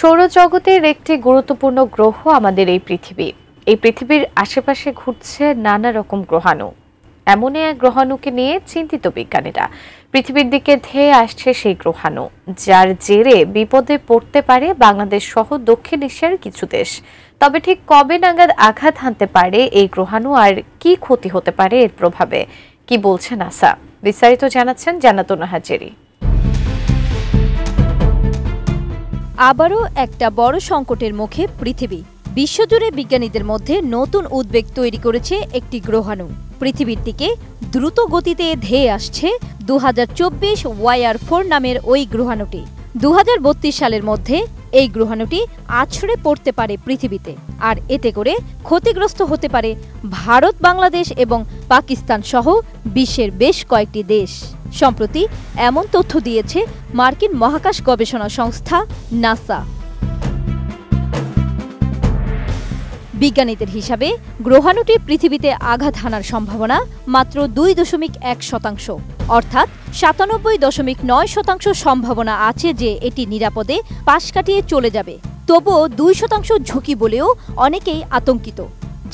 সৌরজগতের একটি গুরুত্বপূর্ণ গ্রহ আমাদের এই পৃথিবী। এই পৃথিবীর আশেপাশে ঘুরছে নানা রকম গ্রহাণু। এমনই এক গ্রহাণুকে নিয়ে চিন্তিত বিজ্ঞানীরা। পৃথিবীর দিকে ধেয়ে আসছে সেই গ্রহাণু, যার জেরে বিপদে পড়তে পারে বাংলাদেশ সহ দক্ষিণ এশিয়ার কিছু দেশ। তবে ঠিক কবে নাগাদ আঘাত হানতে পারে এই গ্রহাণু, আর কি ক্ষতি হতে পারে এর প্রভাবে, কি বলছে নাসা? বিস্তারিত জানাচ্ছেন জান্নাতুন নাহার জেরি। আবারও একটা বড় সংকটের মুখে পৃথিবী। বিশ্বজুড়ে বিজ্ঞানীদের মধ্যে নতুন উদ্বেগ তৈরি করেছে একটি গ্রহাণু। পৃথিবীর দিকে দ্রুত গতিতে ধেয়ে আসছে 2024 YR4 নামের ওই গ্রহাণুটি। 2032 সালের মধ্যে এই গ্রহাণুটি আছড়ে পড়তে পারে পৃথিবীতে, আর এতে করে ক্ষতিগ্রস্ত হতে পারে ভারত, বাংলাদেশ এবং পাকিস্তান সহ বিশ্বের বেশ কয়েকটি দেশ। সম্প্রতি এমন তথ্য দিয়েছে মার্কিন মহাকাশ গবেষণা সংস্থা নাসা। বিজ্ঞানীদের হিসাবে গ্রহাণুটি পৃথিবীতে আঘাত হানার সম্ভাবনা মাত্র 2.1%, অর্থাৎ 97.9% সম্ভাবনা আছে যে এটি নিরাপদে পাশ কাটিয়ে চলে যাবে। তবুও 2% ঝুঁকি বলেও অনেকেই আতঙ্কিত।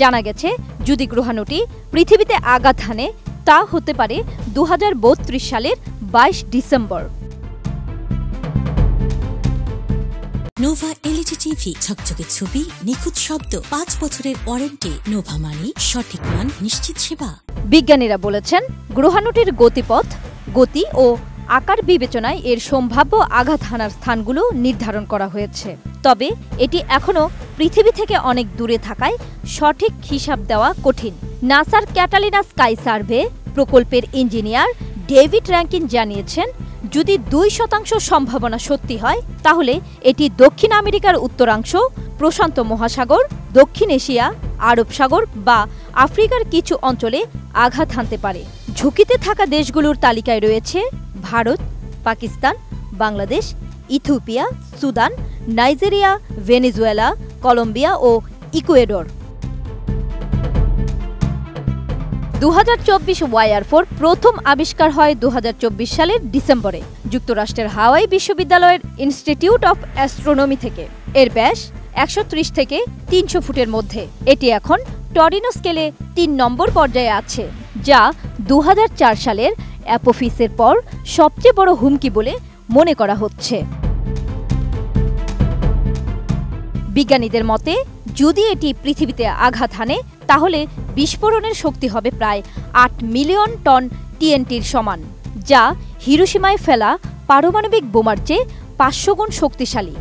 জানা গেছে, যদি গ্রহাণুটি পৃথিবীতে আঘাত হানে তা হতে পারে 2032 সালের 22 ডিসেম্বর। নোভা এলইডি টিভি, ঝকঝকে ছবি, নিখুঁত শব্দ, 5 বছরের ওয়ারেন্টি। নোভা মানে সঠিক মান, নিশ্চিত সেবা। বিজ্ঞানীরা বলেছেন, গ্রহাণুটির গতিপথ, গতি ও আকার বিবেচনায় এর সম্ভাব্য আঘাত হানার স্থানগুলো নির্ধারণ করা হয়েছে। তবে এটি এখনও পৃথিবী থেকে অনেক দূরে থাকায় সঠিক হিসাব দেওয়া কঠিন। নাসার ক্যাটালিনা স্কাই সার্ভে প্রকল্পের ইঞ্জিনিয়ার ডেভিড র্যাঙ্কিন জানিয়েছেন, যদি 2% সম্ভাবনা সত্যি হয় তাহলে এটি দক্ষিণ আমেরিকার উত্তরাংশ, প্রশান্ত মহাসাগর, দক্ষিণ এশিয়া, আরব সাগর বা আফ্রিকার কিছু অঞ্চলে আঘাত হানতে পারে। ঝুঁকিতে থাকা দেশগুলোর তালিকায় রয়েছে Bharat, Pakistan, Bangladesh, Ethiopia, Sudan, Nigeria, Venezuela, Colombia ও ইকুয়েডর। 2024 YR4 প্রথম আবিষ্কার হয় 2024 সালের ডিসেম্বরে যুক্তরাষ্ট্রের হাওয়াই বিশ্ববিদ্যালয়ের ইনস্টিটিউট অফ অ্যাস্ট্রোনমি থেকে। এর ব্যাস 130 থেকে 300 ফুটের মধ্যে। এটি এখন টরিনো স্কেলে 3 নম্বর পর্যায়ে আছে, যা 2004 সালের অ্যাপোফিসের পর সবচেয়ে বড় হুমকি বলে মনে করা হচ্ছে। বিজ্ঞানীদের মতে, যদি এটি পৃথিবীতে আঘাত হানে তাহলে বিস্ফোরণের শক্তি হবে প্রায় 8 মিলিয়ন টন TNTর সমান, যা হিরোশিমায় ফেলা পারমাণবিক বোমার চেয়ে 500 গুণ শক্তিশালী।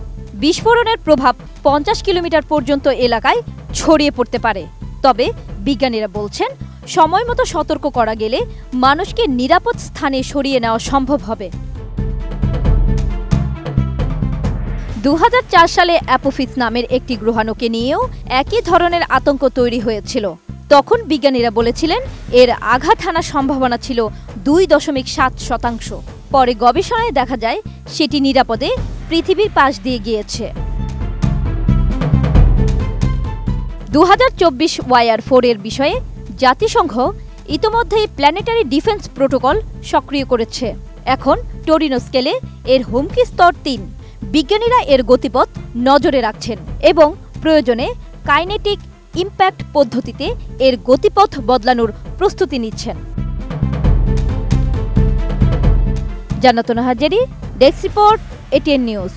বিস্ফোরণের প্রভাব 50 কিলোমিটার পর্যন্ত এলাকায় ছড়িয়ে পড়তে পারে। তবে বিজ্ঞানীরা বলছেন, সময়মতো সতর্ক করা গেলে মানুষকে নিরাপদ স্থানে সরিয়ে নেওয়া সম্ভব হবে। 2004 সালে অ্যাপোফিস নামের একটি গ্রহাণুকে নিয়েও একই ধরনের আতঙ্ক তৈরি হয়েছিল। তখন বিজ্ঞানীরা বলেছিলেন এর আঘাত হানার সম্ভাবনা ছিল 2.7%। পরে গবেষণায় দেখা যায় সেটি নিরাপদে পৃথিবীর পাশ দিয়ে গিয়েছে। 2024 YR4 এর বিষয়ে জাতিসংঘ ইতোমধ্যেই প্ল্যানেটারি ডিফেন্স প্রোটোকল সক্রিয় করেছে। এখন টরিনো স্কেলে এর হুমকি স্তর 3। বিজ্ঞানীরা এর গতিপথ নজরে রাখছেন এবং প্রয়োজনে কাইনেটিক ইম্প্যাক্ট পদ্ধতিতে এর গতিপথ বদলানোর প্রস্তুতি নিচ্ছেন। জান্নাতুন Nahar Jerry, desk report, ATN news.